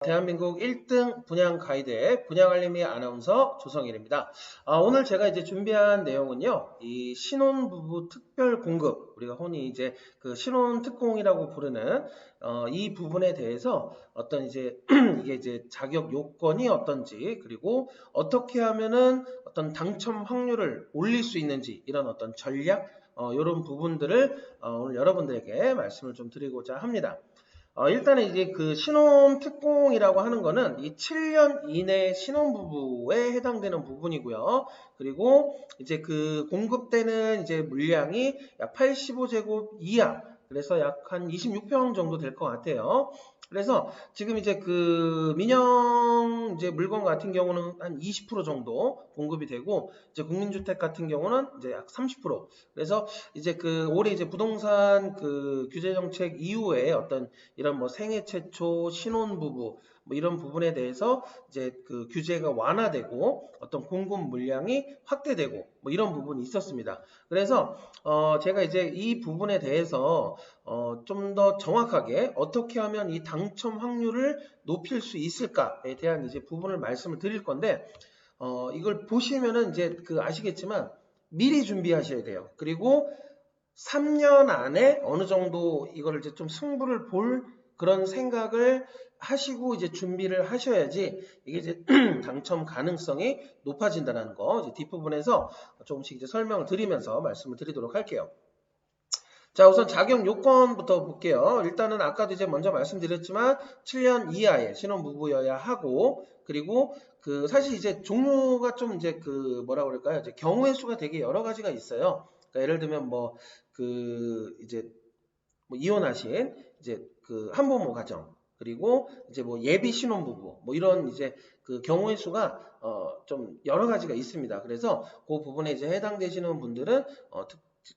대한민국 1등 분양 가이드의 분양알림이 아나운서 조성일입니다. 오늘 제가 이제 준비한 내용은요, 이 신혼부부 특별 공급, 우리가 흔히 이제 그 신혼특공이라고 부르는 이 부분에 대해서 어떤 이제 이게 이제 자격 요건이 어떤지, 그리고 어떻게 하면은 어떤 당첨 확률을 올릴 수 있는지, 이런 어떤 전략, 이런 부분들을 오늘 여러분들에게 말씀을 좀 드리고자 합니다. 일단은 이제 그 신혼특공이라고 하는 거는 이 7년 이내 신혼부부에 해당되는 부분이고요. 그리고 이제 그 공급되는 이제 물량이 약 85제곱 이하, 그래서 약 한 26평 정도 될 것 같아요. 그래서 지금 이제 그 민영 이제 물건 같은 경우는 한 20% 정도 공급이 되고, 이제 국민주택 같은 경우는 이제 약 30%. 그래서 이제 그 올해 이제 부동산 그 규제 정책 이후에 어떤 이런 뭐 생애 최초 신혼부부 뭐 이런 부분에 대해서 이제 그 규제가 완화되고 어떤 공급 물량이 확대되고 뭐 이런 부분이 있었습니다. 그래서 제가 이제 이 부분에 대해서 좀 더 정확하게 어떻게 하면 이 당첨 확률을 높일 수 있을까에 대한 이제 부분을 말씀을 드릴 건데, 이걸 보시면은 이제 그 아시겠지만 미리 준비하셔야 돼요. 그리고 3년 안에 어느 정도 이거를 이제 좀 승부를 볼 그런 생각을 하시고 이제 준비를 하셔야지 이게 이제 당첨 가능성이 높아진다는 거, 이제 뒷부분에서 조금씩 이제 설명을 드리면서 말씀을 드리도록 할게요. 자, 우선 자격 요건부터 볼게요. 일단은 아까도 이제 먼저 말씀드렸지만 7년 이하의 신혼부부여야 하고, 그리고 그 사실 이제 종류가 좀 이제 그 뭐라 그럴까요? 이제 경우의 수가 되게 여러 가지가 있어요. 그러니까 예를 들면 뭐 그 이제 뭐 이혼하신 이제 그 한부모 가정, 그리고 이제 뭐 예비 신혼부부 뭐 이런 이제 그 경우의 수가 좀 여러 가지가 있습니다. 그래서 그 부분에 이제 해당되시는 분들은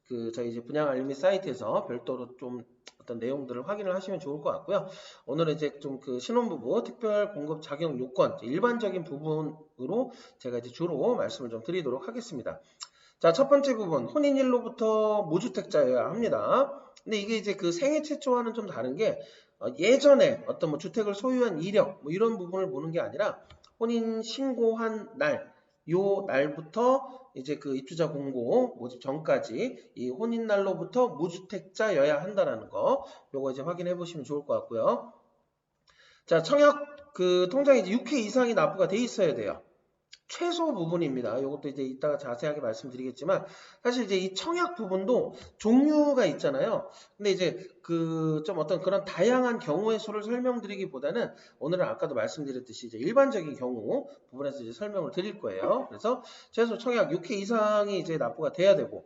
그 저희 이제 분양 알림이 사이트에서 별도로 좀 어떤 내용들을 확인을 하시면 좋을 것 같고요. 오늘은 이제 좀 그 신혼부부 특별 공급 자격 요건 일반적인 부분으로 제가 이제 주로 말씀을 좀 드리도록 하겠습니다. 자, 첫 번째 부분, 혼인일로부터 무주택자여야 합니다. 근데 이게 이제 그 생애 최초와는 좀 다른 게, 예전에 어떤 뭐 주택을 소유한 이력, 뭐 이런 부분을 보는 게 아니라, 혼인 신고한 날, 요 날부터 이제 그 입주자 공고 모집 전까지 이 혼인 날로부터 무주택자여야 한다는 거, 요거 이제 확인해 보시면 좋을 것 같고요. 자, 청약 그 통장에 이제 6회 이상이 납부가 돼 있어야 돼요. 최소 부분입니다. 이것도 이제 이따가 자세하게 말씀드리겠지만, 사실 이제 이 청약 부분도 종류가 있잖아요. 근데 이제 그 좀 어떤 그런 다양한 경우의 수를 설명드리기보다는 오늘은 아까도 말씀드렸듯이 이제 일반적인 경우 부분에서 이제 설명을 드릴 거예요. 그래서 최소 청약 6회 이상이 이제 납부가 돼야 되고,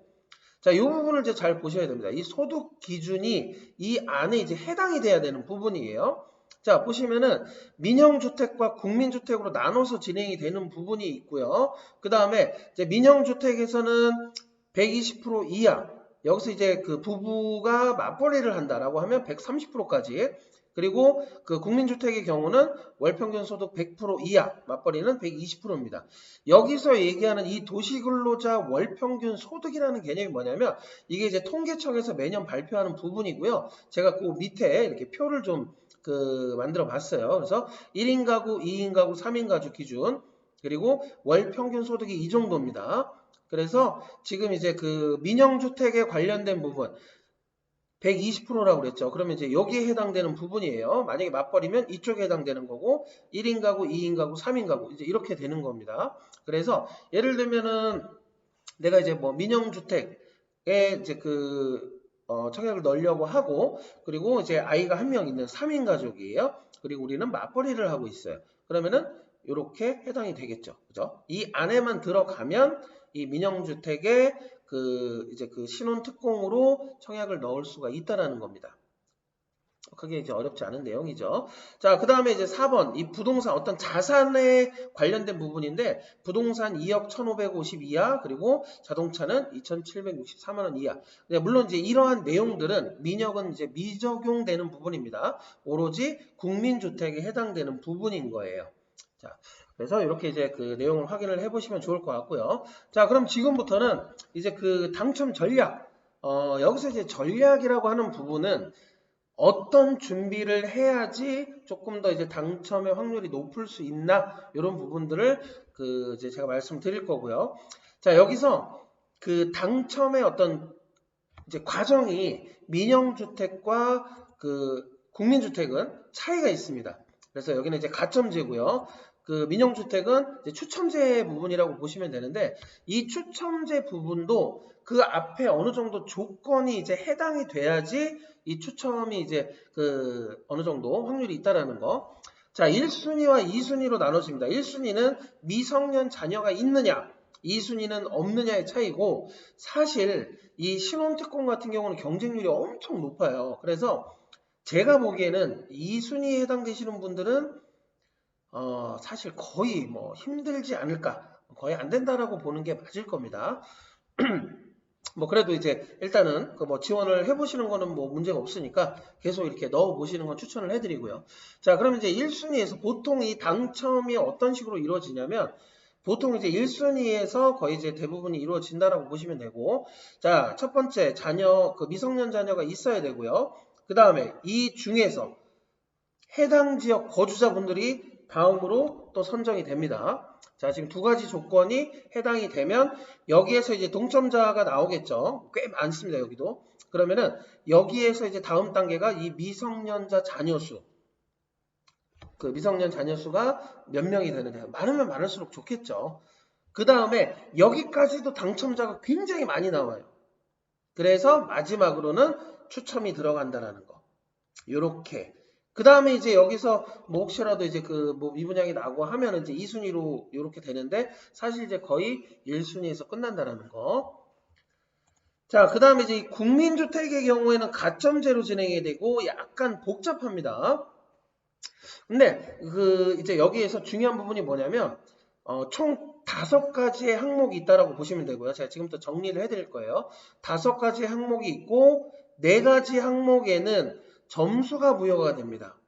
자, 이 부분을 이제 잘 보셔야 됩니다. 이 소득 기준이 이 안에 이제 해당이 돼야 되는 부분이에요. 자, 보시면은 민영주택과 국민주택으로 나눠서 진행이 되는 부분이 있고요. 그 다음에 이제 민영주택에서는 120% 이하, 여기서 이제 그 부부가 맞벌이를 한다라고 하면 130%까지, 그리고 그 국민주택의 경우는 월평균 소득 100% 이하, 맞벌이는 120%입니다. 여기서 얘기하는 이 도시근로자 월평균 소득이라는 개념이 뭐냐면, 이게 이제 통계청에서 매년 발표하는 부분이고요. 제가 그 밑에 이렇게 표를 좀 그 만들어 봤어요. 그래서 1인 가구, 2인 가구, 3인 가구 기준, 그리고 월 평균 소득이 이 정도입니다. 그래서 지금 이제 그 민영주택에 관련된 부분 120%라고 그랬죠. 그러면 이제 여기에 해당되는 부분이에요. 만약에 맞벌이면 이쪽에 해당되는 거고, 1인 가구, 2인 가구, 3인 가구 이제 이렇게 되는 겁니다. 그래서 예를 들면은 내가 이제 뭐 민영주택에 이제 그 청약을 넣으려고 하고, 그리고 이제 아이가 한 명 있는 3인 가족이에요. 그리고 우리는 맞벌이를 하고 있어요. 그러면은 이렇게 해당이 되겠죠. 그죠? 이 안에만 들어가면 이 민영주택에 그 이제 그 신혼특공으로 청약을 넣을 수가 있다라는 겁니다. 크게 이제 어렵지 않은 내용이죠. 자, 그 다음에 이제 4번. 이 부동산 어떤 자산에 관련된 부분인데, 부동산 2억 1,550 이하, 그리고 자동차는 2,764만 원 이하. 물론 이제 이러한 내용들은 민혁은 이제 미적용되는 부분입니다. 오로지 국민주택에 해당되는 부분인 거예요. 자, 그래서 이렇게 이제 그 내용을 확인을 해보시면 좋을 것 같고요. 자, 그럼 지금부터는 이제 그 당첨 전략. 여기서 이제 전략이라고 하는 부분은 어떤 준비를 해야지 조금 더 이제 당첨의 확률이 높을 수 있나 이런 부분들을 이제 제가 말씀드릴 거고요. 자, 여기서 그 당첨의 어떤 이제 과정이 민영주택과 그 국민주택은 차이가 있습니다. 그래서 여기는 이제 가점제고요. 그 민영주택은 이제 추첨제 부분이라고 보시면 되는데 이 추첨제 부분도 그 앞에 어느 정도 조건이 이제 해당이 돼야지 이 추첨이 이제 그 어느 정도 확률이 있다라는 거. 자, 1순위와 2순위로 나눠집니다. 1순위는 미성년 자녀가 있느냐, 2순위는 없느냐의 차이고 사실 이 신혼특공 같은 경우는 경쟁률이 엄청 높아요. 그래서 제가 보기에는 2순위에 해당되시는 분들은 사실 거의 뭐 힘들지 않을까, 거의 안 된다라고 보는 게 맞을 겁니다. 뭐 그래도 이제 일단은 그 뭐 지원을 해보시는 거는 뭐 문제가 없으니까 계속 이렇게 넣어보시는 건 추천을 해드리고요. 자, 그러면 이제 1순위에서 보통 이 당첨이 어떤 식으로 이루어지냐면 보통 이제 1순위에서 거의 이제 대부분이 이루어진다라고 보시면 되고, 자, 첫 번째 자녀, 그 미성년 자녀가 있어야 되고요. 그 다음에 이 중에서 해당 지역 거주자분들이 다음으로 또 선정이 됩니다. 자, 지금 두 가지 조건이 해당이 되면 여기에서 이제 동점자가 나오겠죠. 꽤 많습니다, 여기도. 그러면은 여기에서 이제 다음 단계가 이 미성년자 자녀수. 그 미성년 자녀수가 몇 명이 되느냐. 많으면 많을수록 좋겠죠. 그 다음에 여기까지도 당첨자가 굉장히 많이 나와요. 그래서 마지막으로는 추첨이 들어간다라는 거. 요렇게. 그 다음에 이제 여기서 뭐 혹시라도 이제 그 뭐 미분양이 나고 하면 이제 2순위로 요렇게 되는데 사실 이제 거의 1순위에서 끝난다라는 거. 자, 그 다음에 이제 국민주택의 경우에는 가점제로 진행이 되고 약간 복잡합니다. 근데 그 이제 여기에서 중요한 부분이 뭐냐면 총 5가지의 항목이 있다라고 보시면 되고요. 제가 지금부터 정리를 해드릴 거예요. 5가지 항목이 있고 4가지 항목에는 점수가 부여가 됩니다.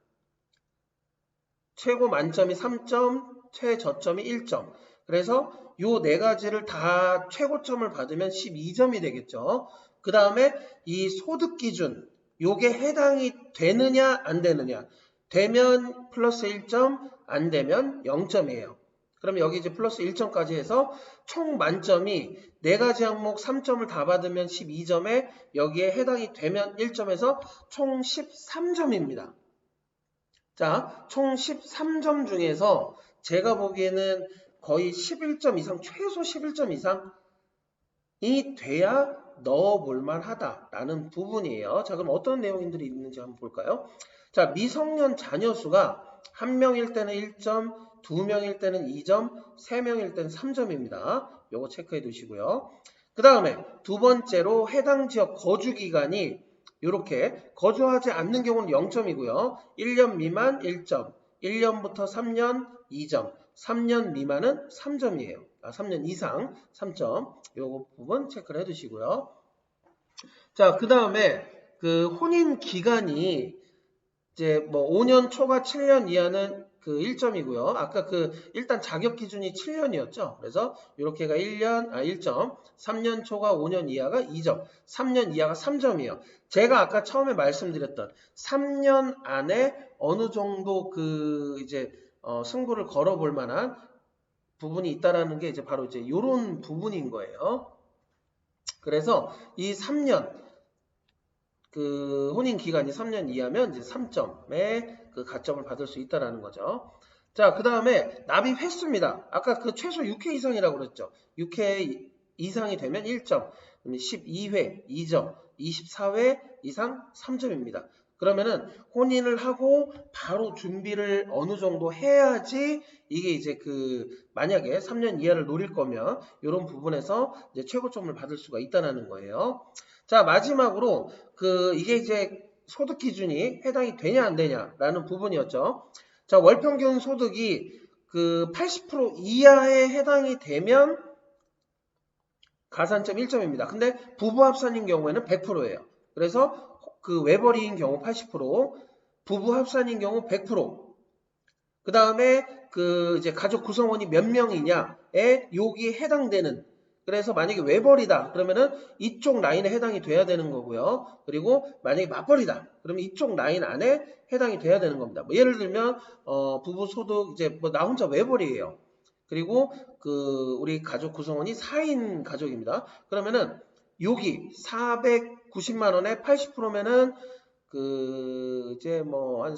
최고 만점이 3점, 최저점이 1점. 그래서 요 4가지를 다 최고점을 받으면 12점이 되겠죠. 그 다음에 이 소득 기준, 요게 해당이 되느냐 안 되느냐. 되면 플러스 1점, 안 되면 0점이에요. 그럼 여기 이제 플러스 1점까지 해서 총 만점이 4가지 항목 3점을 다 받으면 12점에 여기에 해당이 되면 1점에서 총 13점입니다. 자, 총 13점 중에서 제가 보기에는 거의 11점 이상, 최소 11점 이상이 돼야 넣어볼 만하다라는 부분이에요. 자, 그럼 어떤 내용들이 있는지 한번 볼까요? 자, 미성년 자녀 수가 1명일 때는 1점, 2명일 때는 2점, 3명일 때는 3점입니다. 요거 체크해 두시고요. 그 다음에 두 번째로 해당 지역 거주 기간이 이렇게 거주하지 않는 경우는 0점이고요. 1년 미만 1점, 1년부터 3년 2점, 3년 미만은 3점이에요. 3년 이상 3점. 요거 부분 체크를 해두시고요. 자, 그 다음에 그 혼인 기간이 이제 뭐 5년 초과 7년 이하는 그 1점이고요. 아까 그 일단 자격 기준이 7년이었죠. 그래서 이렇게가 1점, 3년 초과 5년 이하가 2점, 3년 이하가 3점이에요. 제가 아까 처음에 말씀드렸던 3년 안에 어느 정도 그 이제 승부를 걸어볼 만한 부분이 있다라는 게 이제 바로 이제 이런 부분인 거예요. 그래서 이 3년 그 혼인 기간이 3년 이하면 이제 3점의 그 가점을 받을 수 있다라는 거죠. 자, 그 다음에 납입 횟수입니다. 아까 그 최소 6회 이상이라고 그랬죠. 6회 이상이 되면 1점, 12회 2점, 24회 이상 3점입니다. 그러면은 혼인을 하고 바로 준비를 어느 정도 해야지 이게 이제 그 만약에 3년 이하를 노릴 거면 이런 부분에서 이제 최고점을 받을 수가 있다는 거예요. 자, 마지막으로 이게 이제 소득 기준이 해당이 되냐 안 되냐라는 부분이었죠. 자, 월평균 소득이 그 80% 이하에 해당이 되면 가산점 1점입니다. 근데 부부 합산인 경우에는 100%예요. 그래서 그 외벌이인 경우 80%, 부부 합산인 경우 100%. 그 다음에 그 이제 가족 구성원이 몇 명이냐에 여기에 해당되는. 그래서 만약에 외벌이다 그러면은 이쪽 라인에 해당이 돼야 되는 거고요. 그리고 만약에 맞벌이다 그러면 이쪽 라인 안에 해당이 돼야 되는 겁니다. 뭐 예를 들면 부부 소득 이제 뭐 나 혼자 외벌이에요. 그리고 우리 가족 구성원이 4인 가족입니다. 그러면은 여기 490만 원에 80%면은 이제 뭐 한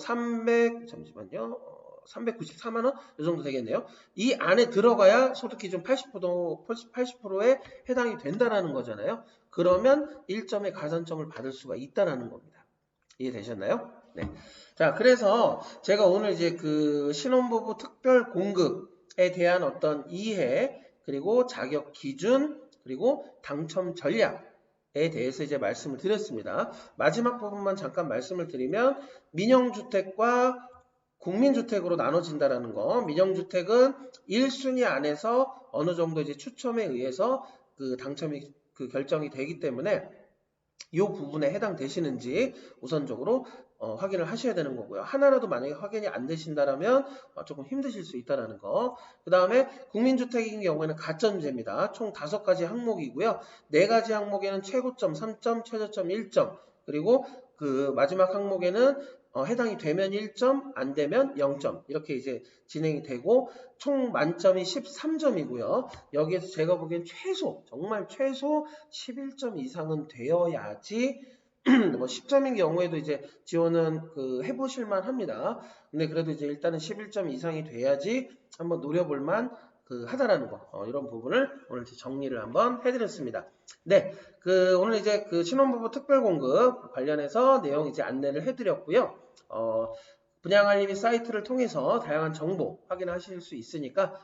394만 원? 이 정도 되겠네요. 이 안에 들어가야 소득 기준 80%에 해당이 된다라는 거잖아요. 그러면 1점의 가산점을 받을 수가 있다라는 겁니다. 이해되셨나요? 네. 자, 그래서 제가 오늘 이제 신혼부부 특별 공급에 대한 어떤 이해, 그리고 자격 기준, 그리고 당첨 전략에 대해서 이제 말씀을 드렸습니다. 마지막 부분만 잠깐 말씀을 드리면 민영주택과 국민주택으로 나눠진다라는 거. 민영주택은 1순위 안에서 어느 정도 이제 추첨에 의해서 당첨이 결정이 되기 때문에 이 부분에 해당되시는지 우선적으로 확인을 하셔야 되는 거고요. 하나라도 만약에 확인이 안 되신다라면 조금 힘드실 수 있다는 거. 그 다음에 국민주택인 경우에는 가점제입니다. 총 5가지 항목이고요. 4가지 항목에는 최고점 3점, 최저점 1점, 그리고 마지막 항목에는 해당이 되면 1점, 안 되면 0점 이렇게 이제 진행이 되고 총 만점이 13점이고요. 여기에서 제가 보기엔 정말 최소 11점 이상은 되어야지 뭐 10점인 경우에도 이제 지원은 해보실만 합니다. 근데 그래도 이제 일단은 11점 이상이 돼야지 한번 노려볼만 하다라는 거, 이런 부분을 오늘 정리를 한번 해드렸습니다. 네, 오늘 이제 신혼부부 특별공급 관련해서 내용 이제 안내를 해드렸고요. 분양알림이 사이트를 통해서 다양한 정보 확인하실 수 있으니까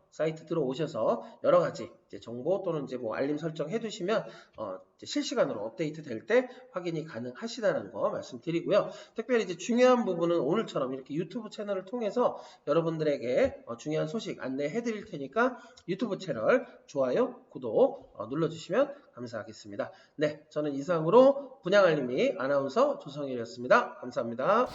사이트 들어오셔서 여러 가지 이제 정보 또는 이제 뭐 알림 설정 해두시면 이제 실시간으로 업데이트 될 때 확인이 가능하시다는 거 말씀드리고요. 특별히 이제 중요한 부분은 오늘처럼 이렇게 유튜브 채널을 통해서 여러분들에게 중요한 소식 안내해 드릴 테니까 유튜브 채널 좋아요, 구독 눌러주시면 감사하겠습니다. 네, 저는 이상으로 분양알림이 아나운서 조성일이었습니다. 감사합니다.